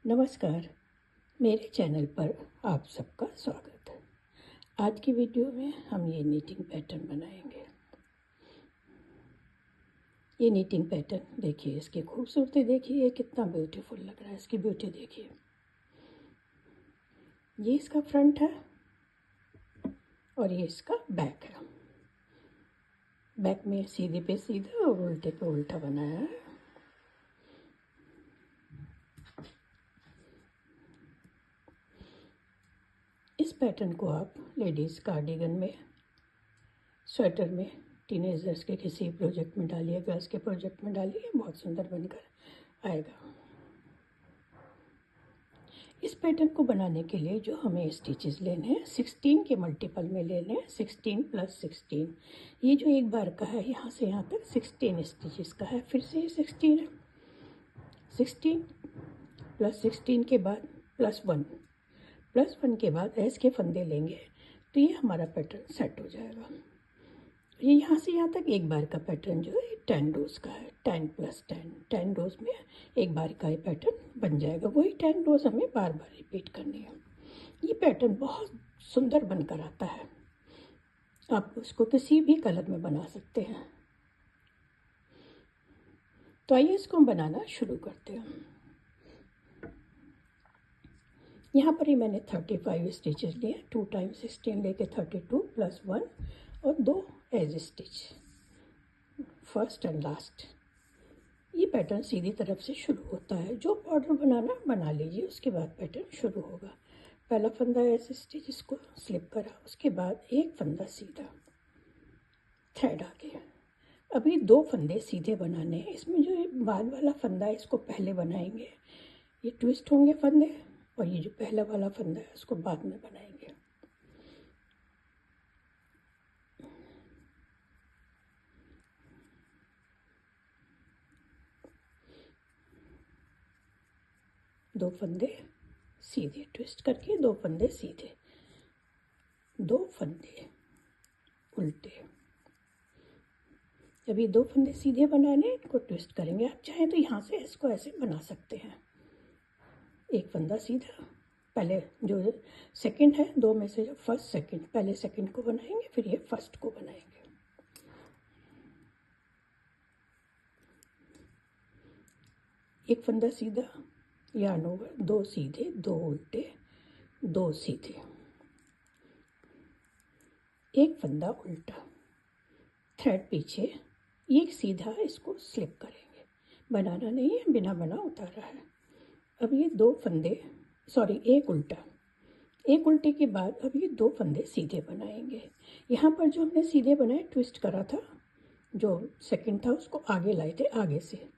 नमस्कार, मेरे चैनल पर आप सबका स्वागत है। आज की वीडियो में हम ये नीटिंग पैटर्न बनाएंगे। ये नीटिंग पैटर्न देखिए, इसकी खूबसूरती देखिए, ये कितना ब्यूटीफुल लग रहा है। इसकी ब्यूटी देखिए। ये इसका फ्रंट है और ये इसका बैक है। बैक में सीधे पे सीधा और उल्टे पे उल्टा बनाया है। इस पैटर्न को आप लेडीज़ कार्डिगन में, स्वेटर में, टीनेजर्स के किसी प्रोजेक्ट में डालिए, गर्ल्स के प्रोजेक्ट में डालिए, बहुत सुंदर बनकर आएगा। इस पैटर्न को बनाने के लिए जो हमें स्टिचेस लेने हैं, 16 के मल्टीपल में लेने हैं। 16 + 16, ये जो एक बार का है, यहाँ से यहाँ तक 16 स्टिचेस का है। फिर से ये 16 है। 16 + 16 के बाद +1 के बाद ऐसे के फंदे लेंगे तो ये हमारा पैटर्न सेट हो जाएगा। ये यहाँ से यहाँ तक एक बार का पैटर्न जो है 10 रोज़ का है। 10 + 10, 10 रोज़ में एक बार का ये पैटर्न बन जाएगा। वही 10 रोज़ हमें बार बार रिपीट करनी है। ये पैटर्न बहुत सुंदर बनकर आता है। आप उसको किसी भी कलर में बना सकते हैं। तो आइए इसको हम बनाना शुरू करते हैं। यहाँ पर ही मैंने 35 स्टिचेस लिए। 2 × 16 लेके 32 + 1 और 2 as stitch, first and last. ये पैटर्न सीधी तरफ से शुरू होता है। जो बॉर्डर बनाना बना लीजिए, उसके बाद पैटर्न शुरू होगा। पहला फंदा ऐसे स्टिच, इसको स्लिप करा, उसके बाद एक फंदा सीधा, थ्रेड आगे। अभी 2 फंदे सीधे बनाने हैं। इसमें जो ये बाद वाला फंदा है, इसको पहले बनाएंगे। ये ट्विस्ट होंगे फंदे, और ये जो पहला वाला फंदा है उसको बाद में बनाएंगे। दो फंदे सीधे ट्विस्ट करके, 2 फंदे सीधे, 2 फंदे उल्टे। जब ये 2 फंदे सीधे बनाने, इनको ट्विस्ट करेंगे। आप चाहें तो यहाँ से इसको ऐसे बना सकते हैं। एक फंदा सीधा, पहले जो सेकंड है, 2 में से जो फर्स्ट सेकंड, पहले सेकंड को बनाएंगे, फिर ये फर्स्ट को बनाएंगे। एक फंदा सीधा, यार्न ओवर, 2 सीधे, 2 उल्टे, 2 सीधे, एक फंदा उल्टा, थ्रेड पीछे, एक सीधा, इसको स्लिप करेंगे। बनाना नहीं है, बिना बना उतारा है। अब ये 2 फंदे, सॉरी, एक उल्टा, एक उल्टे के बाद अब ये 2 फंदे सीधे बनाएंगे। यहाँ पर जो हमने सीधे बनाए, ट्विस्ट करा था, जो सेकंड था उसको आगे लाए थे, आगे से।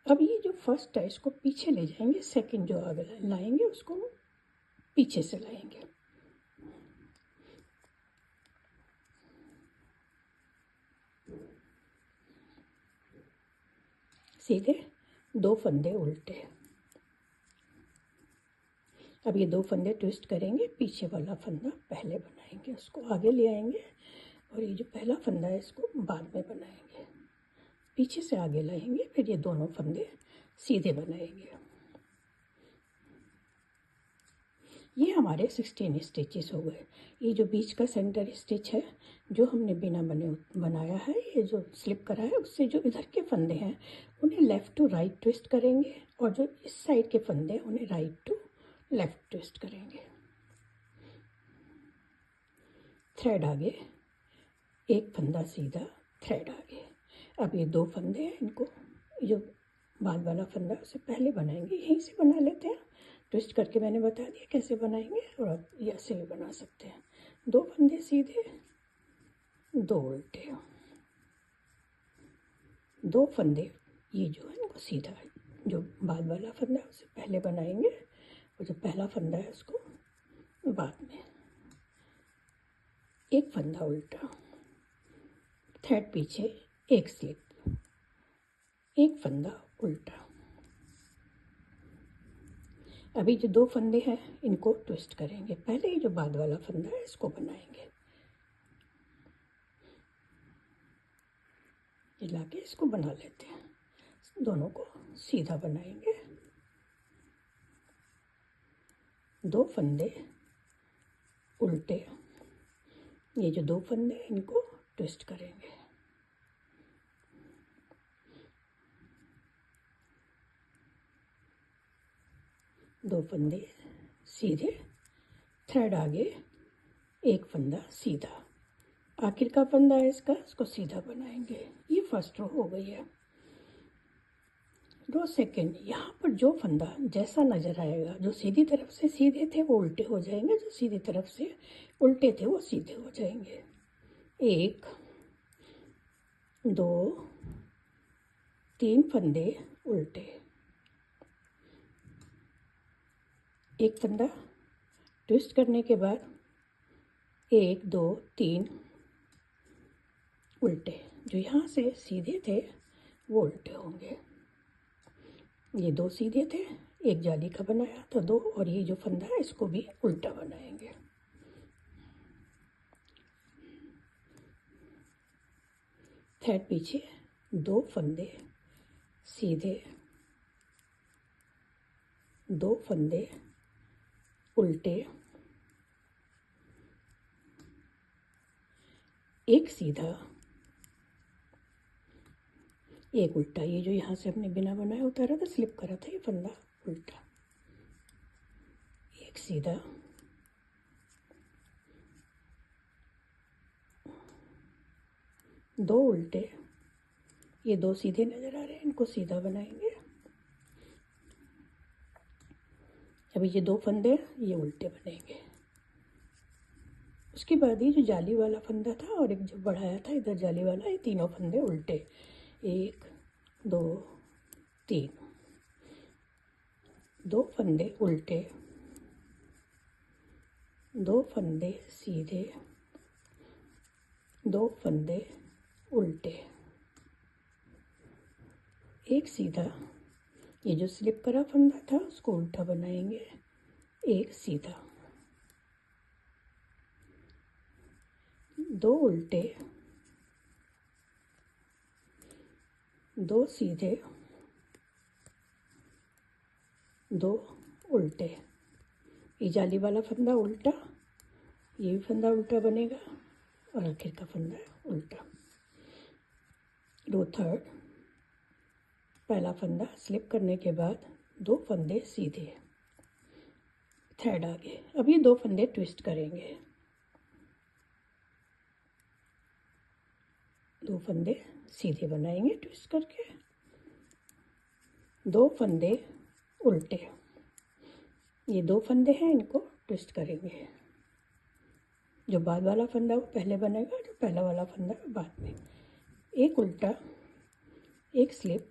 अब ये जो फर्स्ट है, इसको पीछे ले जाएंगे। सेकंड जो आगे लाएंगे, उसको पीछे से लाएंगे। सीधे, 2 फंदे उल्टे। अब ये 2 फंदे ट्विस्ट करेंगे, पीछे वाला फंदा पहले बनाएंगे, उसको आगे ले आएंगे, और ये जो पहला फंदा है इसको बाद में बनाएंगे। पीछे से आगे लाएंगे, फिर ये दोनों फंदे सीधे बनाएंगे। ये हमारे 16 स्टिचेस हो गए। ये जो बीच का सेंटर स्टिच है, जो हमने बिना बने बनाया है, ये जो स्लिप करा है, उससे जो इधर के फंदे हैं उन्हें लेफ़्ट टू राइट ट्विस्ट करेंगे, और जो इस साइड के फंदे उन्हें राइट टू लेफ़्ट ट्विस्ट करेंगे। थ्रेड आगे, एक फंदा सीधा, थ्रेड आगे। अब ये 2 फंदे हैं, इनको जो बाद वाला फंदा उसे पहले बनाएंगे। यहीं से बना लेते हैं, ट्विस्ट करके मैंने बता दिया कैसे बनाएंगे, और आप ऐसे भी बना सकते हैं। 2 फंदे सीधे, 2 उल्टे, 2 फंदे, ये जो है इनको सीधा, जो बाद वाला फंदा है उसे पहले बनाएंगे, और जो पहला फंदा है उसको बाद में। एक फंदा उल्टा, थ्रेड पीछे, एक स्लिप, एक फंदा उल्टा। अभी जो 2 फंदे हैं इनको ट्विस्ट करेंगे। पहले ही जो बाद वाला फंदा है इसको बनाएंगे। ये लाके इसको बना लेते हैं। दोनों को सीधा बनाएंगे। 2 फंदे उल्टे, ये जो 2 फंदे इनको ट्विस्ट करेंगे। दो फंदे सीधे, थ्रेड आगे, एक फंदा सीधा। आखिर का फंदा है इसका, इसको सीधा बनाएंगे। ये फर्स्ट रो हो गई है। रो सेकेंड, यहाँ पर जो फंदा जैसा नज़र आएगा, जो सीधी तरफ से सीधे थे वो उल्टे हो जाएंगे, जो सीधी तरफ से उल्टे थे वो सीधे हो जाएंगे। 1 2 3 फंदे उल्टे, एक फंदा ट्विस्ट करने के बाद 1 2 3 उल्टे, जो यहाँ से सीधे थे वो उल्टे होंगे। ये 2 सीधे थे, एक जाली का बनाया तो 2, और ये जो फंदा है इसको भी उल्टा बनाएंगे। थ्रेड पीछे, 2 फंदे सीधे, 2 फंदे उल्टे, एक सीधा, एक उल्टा। ये जो यहाँ से हमने बिना बनाया उतारा था, स्लिप करा था, ये फंदा उल्टा। एक सीधा, दो उल्टे, ये 2 सीधे नज़र आ रहे हैं, इनको सीधा बनाएंगे। अभी ये 2 फंदे ये उल्टे बनेंगे। उसके बाद ये जो जाली वाला फंदा था और एक जो बढ़ाया था इधर जाली वाला, ये तीनों फंदे उल्टे। 1 2 3, 2 फंदे उल्टे, 2 फंदे सीधे, 2 फंदे उल्टे, एक सीधा। ये जो स्लिप करा फंदा था उसको उल्टा बनाएंगे। एक सीधा, 2 उल्टे, 2 सीधे, 2 उल्टे। ये जाली वाला फंदा उल्टा, ये भी फंदा उल्टा बनेगा, और आखिर का फंदा उल्टा। रो थर्ड, पहला फंदा स्लिप करने के बाद 2 फंदे सीधे, थ्रेड आगे। अब ये 2 फंदे ट्विस्ट करेंगे। 2 फंदे सीधे बनाएंगे ट्विस्ट करके, 2 फंदे उल्टे। ये 2 फंदे हैं, इनको ट्विस्ट करेंगे। जो बाद वाला फंदा वो पहले बनेगा, जो पहला वाला फंदा बाद में। एक उल्टा, एक स्लिप,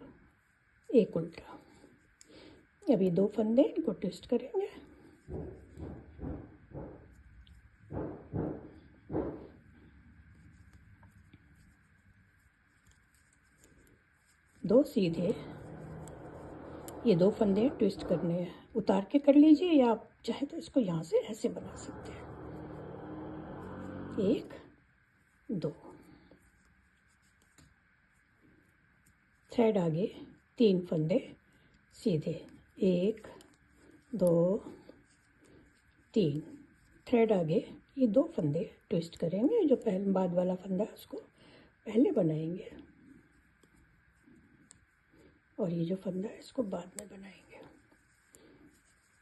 एक उल्टा। अब ये 2 फंदे, इनको ट्विस्ट करेंगे। दो सीधे, ये 2 फंदे ट्विस्ट करने हैं। उतार के कर लीजिए, या आप चाहे तो इसको यहाँ से ऐसे बना सकते हैं। 1 2, थ्रेड आगे, 3 फंदे सीधे, 1 2 3, थ्रेड आगे, ये 2 फंदे ट्विस्ट करेंगे। जो पहले बाद वाला फंदा उसको पहले बनाएंगे, और ये जो फंदा है इसको बाद में बनाएंगे।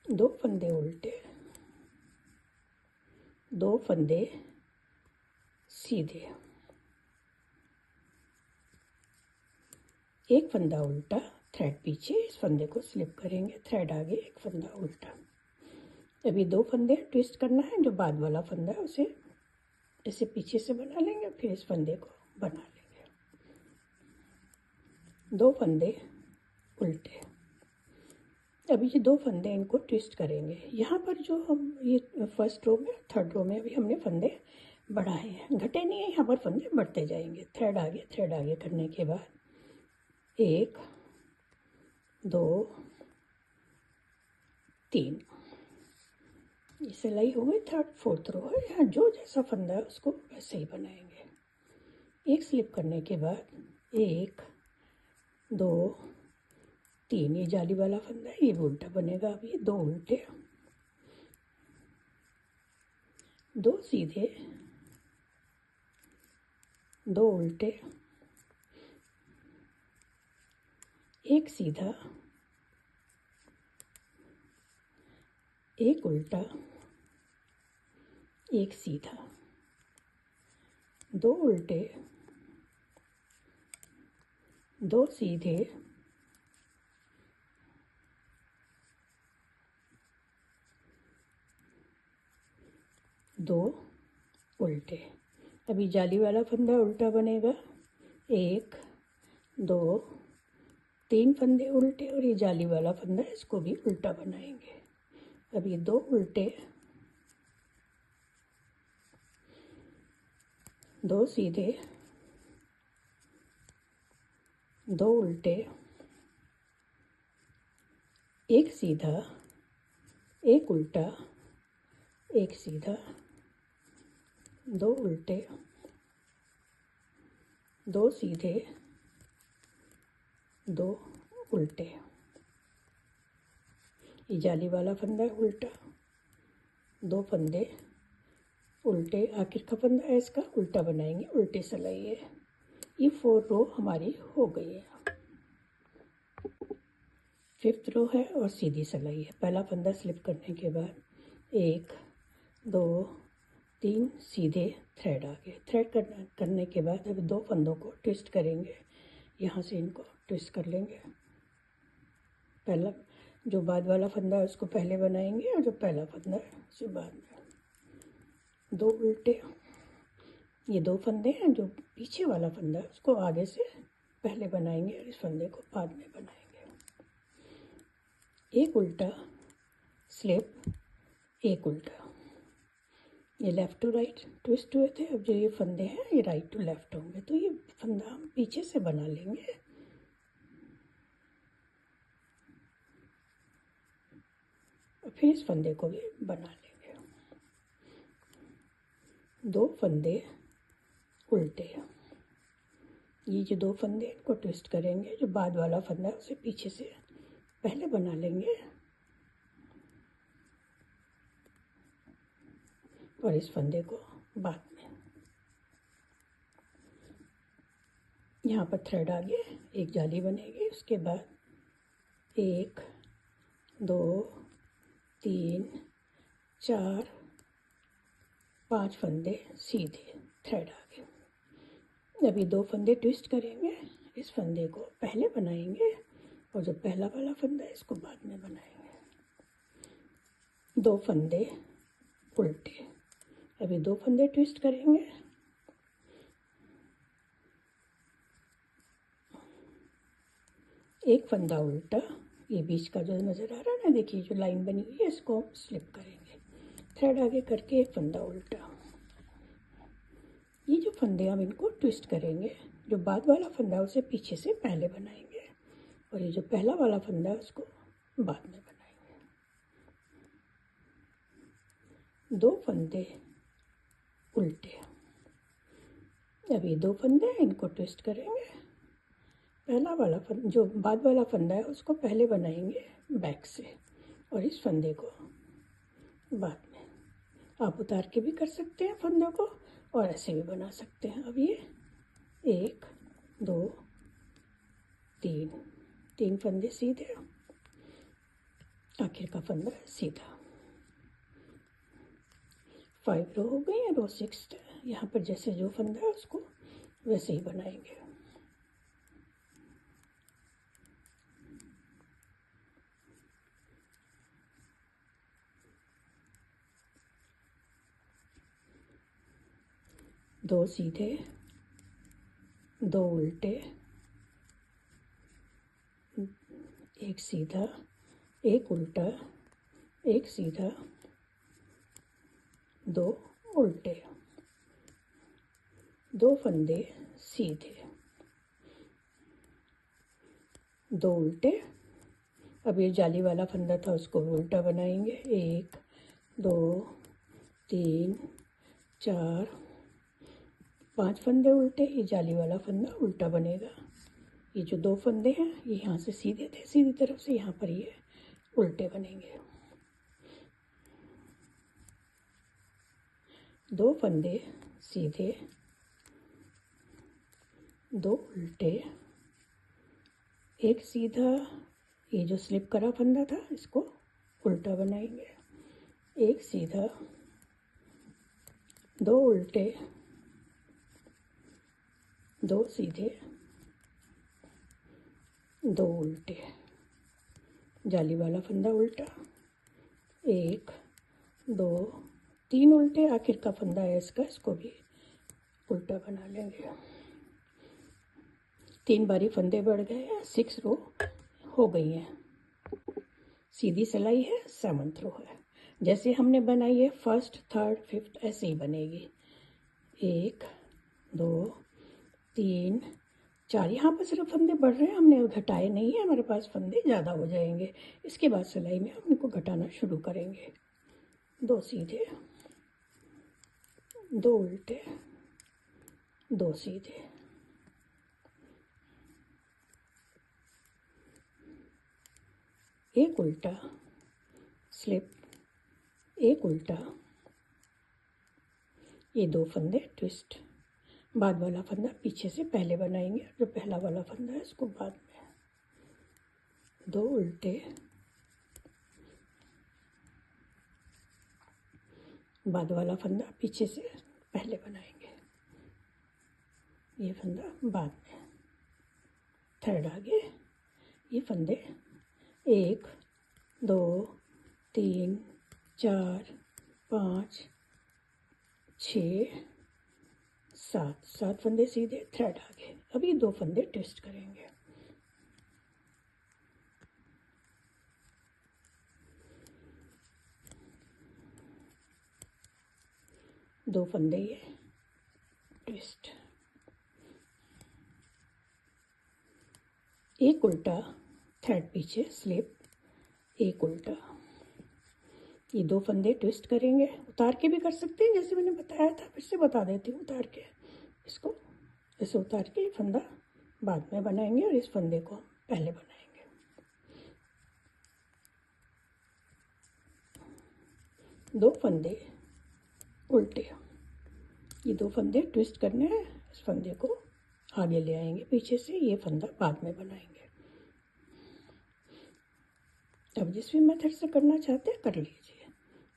2 फंदे उल्टे, 2 फंदे सीधे, एक फंदा उल्टा, थ्रेड पीछे, इस फंदे को स्लिप करेंगे, थ्रेड आगे, एक फंदा उल्टा। अभी 2 फंदे ट्विस्ट करना है। जो बाद वाला फंदा है उसे ऐसे पीछे से बना लेंगे, फिर इस फंदे को बना लेंगे। 2 फंदे उल्टे। अभी ये 2 फंदे, इनको ट्विस्ट करेंगे। यहाँ पर जो हम ये फर्स्ट रो में, थर्ड रो में अभी हमने फंदे बढ़ाए हैं, घटे नहीं है, यहाँ पर फंदे बढ़ते जाएंगे। थ्रेड आगे करने के बाद 1 2 3, ये सिलाई हो गई। थर्ड फोर्थ रो है, यहाँ जो जैसा फंदा है उसको वैसे ही बनाएंगे। एक स्लिप करने के बाद 1 2 3, ये जाली वाला फंदा है, ये भी उल्टा बनेगा। अब ये 2 उल्टे, 2 सीधे, 2 उल्टे, 1 सीधा, 1 उल्टा, 1 सीधा, 2 उल्टे, 2 सीधे, 2 उल्टे। अभी जाली वाला फंदा उल्टा बनेगा, 1 2 3 फंदे उल्टे, और ये जाली वाला फंदा इसको भी उल्टा बनाएंगे। अब ये 2 उल्टे, 2 सीधे, 2 उल्टे, 1 सीधा, 1 उल्टा, 1 सीधा, 2 उल्टे, 2 सीधे, 2 उल्टे। ये जाली वाला फंदा उल्टा, 2 फंदे उल्टे, आखिर का फंदा है इसका उल्टा बनाएंगे, उल्टे सिलाई है। ये 4 रो हमारी हो गई है। 5th रो है और सीधी सिलाई है। पहला फंदा स्लिप करने के बाद 1 2 3 सीधे थ्रेड आ गए। थ्रेड करने के बाद अब 2 फंदों को ट्विस्ट करेंगे, यहाँ से इनको ट्विस्ट कर लेंगे। पहला जो बाद वाला फंदा है उसको पहले बनाएंगे, और जो पहला फंदा है उसे बाद में। 2 उल्टे, ये 2 फंदे हैं, जो पीछे वाला फंदा है उसको आगे से पहले बनाएंगे और इस फंदे को बाद में बनाएंगे। 1 उल्टा स्लिप, 1 उल्टा, ये लेफ़्ट टू राइट ट्विस्ट हुए थे। अब जो ये फंदे हैं ये राइट टू लेफ़्ट होंगे, तो ये फंदा हम पीछे से बना लेंगे। और फिर इस फंदे को भी बना लेंगे। 2 फंदे उल्टे, ये जो 2 फंदे इनको ट्विस्ट करेंगे, जो बाद वाला फंदा है उसे पीछे से पहले बना लेंगे और इस फंदे को बाद में। यहाँ पर थ्रेड आगे एक जाली बनेगी, उसके बाद 1 2 3 4 5 फंदे सीधे थ्रेड आगे। अभी 2 फंदे ट्विस्ट करेंगे, इस फंदे को पहले बनाएंगे और जो पहला वाला फंदा है इसको बाद में बनाएंगे। 2 फंदे उल्टे, अभी 2 फंदे ट्विस्ट करेंगे, एक फंदा उल्टा, ये बीच का जो नज़र आ रहा है ना, देखिए जो लाइन बनी हुई है इसको हम स्लिप करेंगे। थ्रेड आगे करके एक फंदा उल्टा, ये जो फंदे हम इनको ट्विस्ट करेंगे, जो बाद वाला फंदा है उसे पीछे से पहले बनाएंगे और ये जो पहला वाला फंदा है उसको बाद में बनाएंगे। 2 फंदे उल्टे, अभी 2 फंदे हैं इनको ट्विस्ट करेंगे। पहला वाला फंदा, जो बाद वाला फंदा है उसको पहले बनाएंगे बैक से और इस फंदे को बाद में। आप उतार के भी कर सकते हैं फंदों को और ऐसे भी बना सकते हैं। अब ये 1 2 3 फंदे सीधे, आखिर का फंदा सीधा। 5 रो हो गई है। रो 6 यहाँ पर जैसे जो फंदा है उसको वैसे ही बनाएंगे। दो सीधे, 2 उल्टे, 1 सीधा, 1 उल्टा, 1 सीधा, 2 उल्टे, 2 फंदे सीधे, 2 उल्टे। अब ये जाली वाला फंदा था उसको भी उल्टा बनाएंगे। 1 2 3 4 5 फंदे उल्टे, ये जाली वाला फंदा उल्टा बनेगा। ये जो 2 फंदे हैं ये यहाँ से सीधे थे, सीधी तरफ से यहाँ पर ये उल्टे बनेंगे। 2 फंदे सीधे, 2 उल्टे, एक सीधा, ये जो स्लिप करा फंदा था इसको उल्टा बनाएंगे, एक सीधा, 2 उल्टे, 2 सीधे, 2 उल्टे, जाली वाला फंदा उल्टा, 1 2 3 उल्टे, आखिर का फंदा है इसका, इसको भी उल्टा बना लेंगे। 3 बारी फंदे बढ़ गए हैं, 6 रो हो गई हैं। सीधी सिलाई है, 7th रो है। जैसे हमने बनाई है 1st 3rd 5th ऐसे ही बनेगी। 1 2 3 4, यहाँ पर सिर्फ फंदे बढ़ रहे हैं, हमने घटाए नहीं है, हमारे पास फंदे ज़्यादा हो जाएंगे। इसके बाद सिलाई में हम इनको घटाना शुरू करेंगे। 2 सीधे, 2 उल्टे, 2 सीधे, 1 उल्टा, स्लिप, 1 उल्टा, ये 2 फंदे ट्विस्ट, बाद वाला फंदा पीछे से पहले बनाएंगे, जो पहला वाला फंदा है इसको बाद में। 2 उल्टे, बाद वाला फंदा पीछे से पहले बनाएंगे, ये फंदा बाद में। 3rd आगे, ये फंदे 1 2 3 4 5 6 7 फंदे सीधे, 3rd आगे। अभी 2 फंदे ट्विस्ट करेंगे। दो फंदे ये ट्विस्ट, एक उल्टा, 3rd पीछे स्लिप, 1 उल्टा। ये 2 फंदे ट्विस्ट करेंगे, उतार के भी कर सकते हैं जैसे मैंने बताया था, फिर से बता देती हूँ। उतार के इसको ऐसे उतार के फंदा बाद में बनाएंगे और इस फंदे को पहले बनाएंगे। 2 फंदे उल्टे, ये 2 फंदे ट्विस्ट करने हैं, इस फंदे को आगे ले आएंगे पीछे से, ये फंदा बाद में बनाएंगे। अब जिस भी मेथड से करना चाहते हैं कर लीजिए।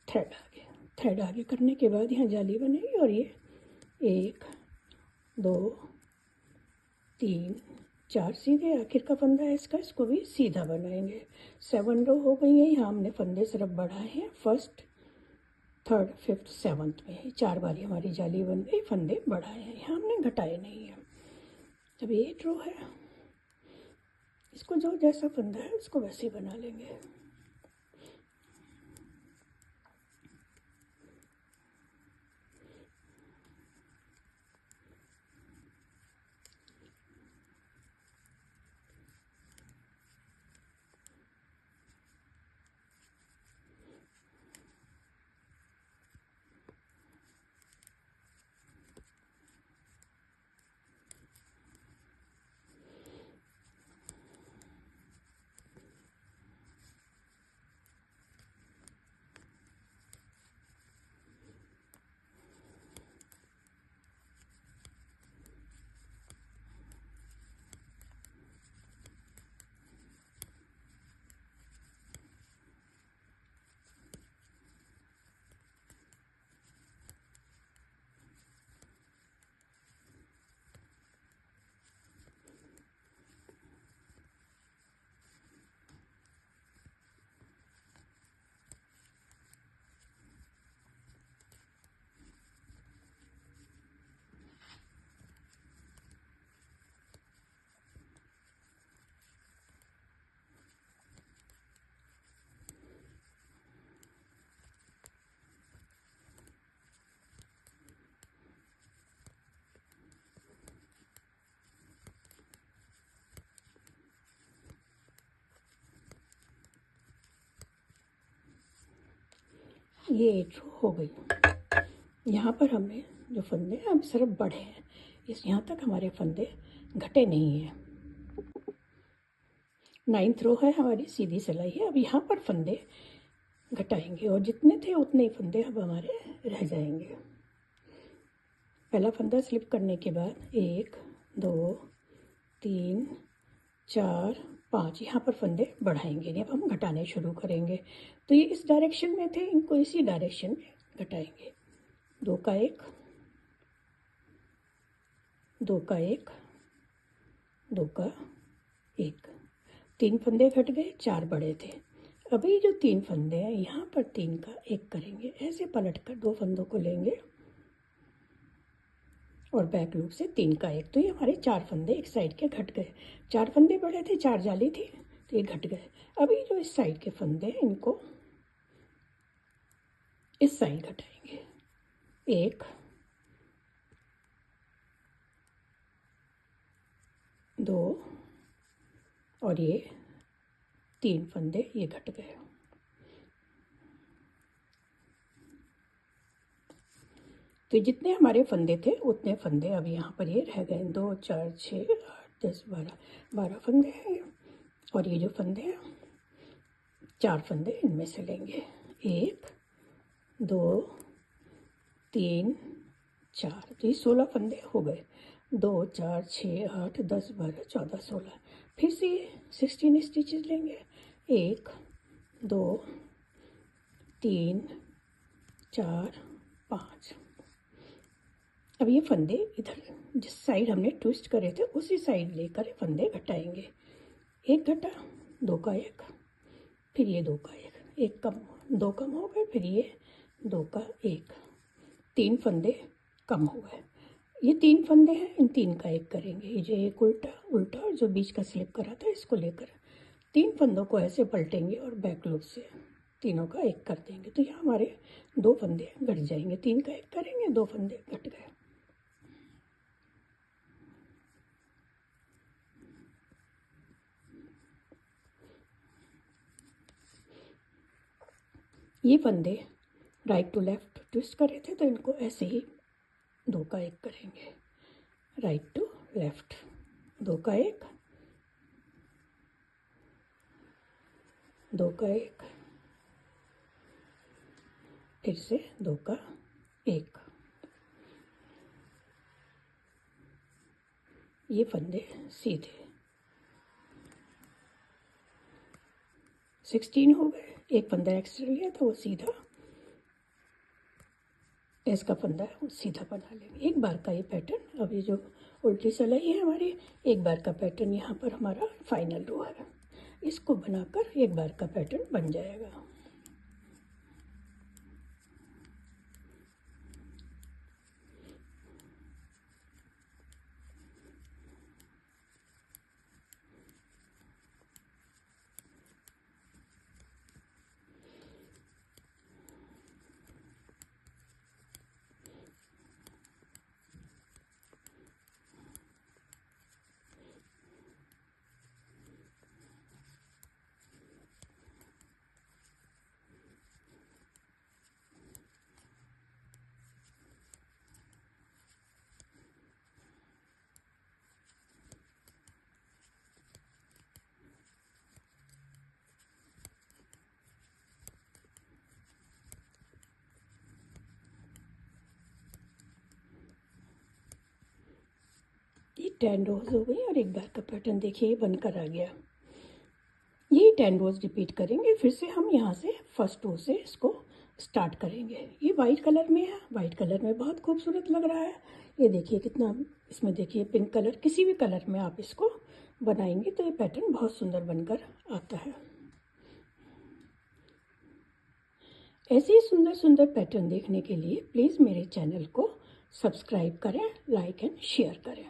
3rd आगे करने के बाद यहाँ जाली बनेगी और ये 1 2 3 4 सीधे, आखिर का फंदा है इसका, इसको भी सीधा बनाएंगे। 7 रो हो गई है। यहाँ हमने फंदे सिर्फ बढ़ाए हैं 1st 3rd 5th 7th में, 4 बारी हमारी जाली बन गई, फंदे बढ़ाए हैं, यहाँ हमने घटाए नहीं है। अब 8 रो है, इसको जो जैसा फंदा है उसको वैसे ही बना लेंगे। ये 8 रो हो गई। यहाँ पर हमें जो फंदे अब सिर्फ बढ़े हैं, इस यहाँ तक हमारे फंदे घटे नहीं हैं। 9th रो है हमारी, सीधी सिलाई है। अब यहाँ पर फंदे घटाएंगे और जितने थे उतने ही फंदे अब हमारे रह जाएंगे। पहला फंदा स्लिप करने के बाद 1 2 3 4 5 यहाँ पर फंदे बढ़ाएंगे, नहीं अब हम घटाने शुरू करेंगे। तो ये इस डायरेक्शन में थे, इनको इसी डायरेक्शन में घटाएंगे। 2 का 1 2 का 1 2 का 1, 3 फंदे घट गए, 4 बड़े थे। अभी जो 3 फंदे हैं यहाँ पर 3 का 1 करेंगे, ऐसे पलट कर 2 फंदों को लेंगे और बैक लूप से 3 का 1। तो ये हमारे 4 फंदे एक साइड के घट गए। 4 फंदे बड़े थे, 4 जाली थी, तो ये घट गए। अभी जो इस साइड के फंदे हैं इनको इस साइड घटाएंगे। 1 2 और ये 3 फंदे ये घट गए। तो जितने हमारे फंदे थे उतने फंदे अब यहाँ पर ये रह गए। 2 4 6 8 10 12 फंदे हैं। और ये जो फंदे हैं 4 फंदे इनमें से लेंगे। 1 2 3 4, तो ये 16 फंदे हो गए। 2 4 6 8 10 12 14 16, फिर से 16 स्टिचेस लेंगे। 1 2 3 4 5। अब ये फंदे इधर जिस साइड हमने ट्विस्ट करे थे उसी साइड लेकर फंदे घटाएंगे। 1 घटा, 2 का 1, फिर ये 2 का 1, 1 कम 2 कम हो गए, फिर ये 2 का 1, 3 फंदे कम हो गए। ये 3 फंदे हैं, इन 3 का 1 करेंगे। ये जो एक उल्टा उल्टा और जो बीच का स्लिप करा था इसको लेकर 3 फंदों को ऐसे पलटेंगे और बैक लूप से तीनों का 1 कर देंगे। तो यहाँ हमारे 2 फंदे घट जाएंगे। 3 का 1 करेंगे, 2 फंदे घट गए। ये फंदे राइट टू लेफ्ट ट्विस्ट करे थे, तो इनको ऐसे ही 2 का 1 करेंगे। राइट टू लेफ्ट 2 का 1 2 का 1, फिर से 2 का 1। ये फंदे सीधे 16 हो गए। एक फंदा एक्स्ट्रा लिया तो वो सीधा इसका फंदा है वो सीधा बना लेंगे। एक बार का ये पैटर्न, अब ये जो उल्टी सिलाई है हमारी, एक बार का पैटर्न यहाँ पर हमारा फाइनल रो है, इसको बनाकर एक बार का पैटर्न बन जाएगा। ये 10 रोज हो गई और एक बार का पैटर्न देखिए बनकर आ गया। ये 10 रोज रिपीट करेंगे। फिर से हम यहाँ से फर्स्ट रो से इसको स्टार्ट करेंगे। ये वाइट कलर में है, वाइट कलर में बहुत खूबसूरत लग रहा है। ये देखिए कितना, इसमें देखिए पिंक कलर, किसी भी कलर में आप इसको बनाएंगे तो ये पैटर्न बहुत सुंदर बनकर आता है। ऐसे ही सुंदर सुंदर पैटर्न देखने के लिए प्लीज़ मेरे चैनल को सब्सक्राइब करें, लाइक एंड शेयर करें।